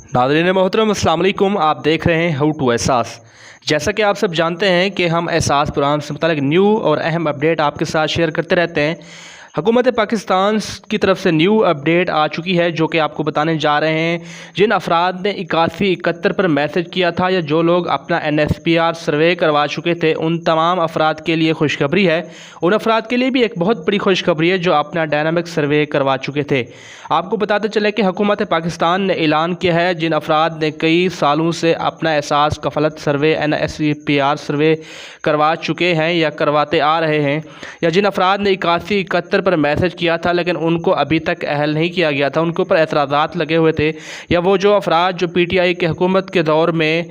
नाज़रीन मोहतरम अस्सलाम वालेकुम। आप देख रहे हैं हाउ टू एहसास। जैसा कि आप सब जानते हैं कि हम एहसास प्रोग्राम से मुताल्लिक़ न्यू और अहम अपडेट आपके साथ शेयर करते रहते हैं। हुकूमत पाकिस्तान की तरफ से न्यू अपडेट आ चुकी है जो कि आपको बताने जा रहे हैं। जिन अफराद ने 8171 पर मैसेज किया था या जो लोग अपना NSPR सर्वे करवा चुके थे, उन तमाम अफराद के लिए खुशखबरी है। उन अफराद के लिए भी एक बहुत बड़ी खुशखबरी है जो अपना डायनामिक सर्वे करवा चुके थे। आपको बताते चले कि हुकूमत पाकिस्तान ने ऐलान किया है जिन अफराद ने कई सालों से अपना एहसास कफलत सर्वे NSPR सर्वे करवा चुके हैं या करवाते आ रहे हैं, या जिन अफराद ने 8171 पर मैसेज किया था लेकिन उनको अभी तक अहल नहीं किया गया था, उनके ऊपर एतराज़ात लगे हुए थे, या वो जो अफराद जो PTI के हुकूमत के दौर में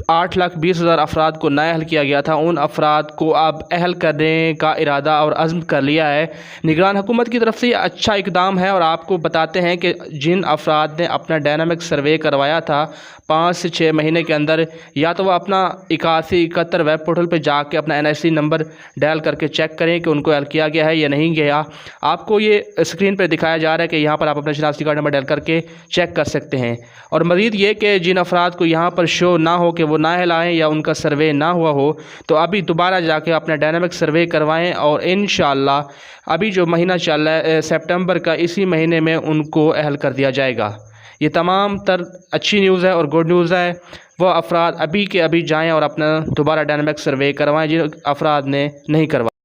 8,20,000 अफराद को नाअहल किया गया था, उन अफराद को अब अहल करने का इरादा और अज़्म कर लिया है। निगरान हुकूमत की तरफ से ये अच्छा इक़दाम है। और आपको बताते हैं कि जिन अफराद ने अपना डायनामिक सर्वे करवाया था 5 से 6 महीने के अंदर, या तो वह अपना 8171 वेब पोर्टल पर जाके अपना NIC नंबर डायल करके चेक करें कि उनको अहल किया गया है या नहीं गया। आपको ये स्क्रीन पर दिखाया जा रहा है कि यहाँ पर आप अपना शनाख्ती कार्ड नंबर डायल करके चेक कर सकते हैं। और मज़ीद ये कि जिन अफराद को यहाँ पर शो ना हो कि वो नाअहल आएँ या उनका सर्वे ना हुआ हो, तो अभी दोबारा जाके अपना डायनामिक सर्वे करवाएं और इंशाअल्लाह अभी जो महीना चल रहा है सितंबर का, इसी महीने में उनको अहल कर दिया जाएगा। ये तमाम तर अच्छी न्यूज़ है और गुड न्यूज़ है। वो अफराद अभी के अभी जाएं और अपना दोबारा डायनामिक सर्वे करवाएं जिन अफराद ने नहीं करवाया।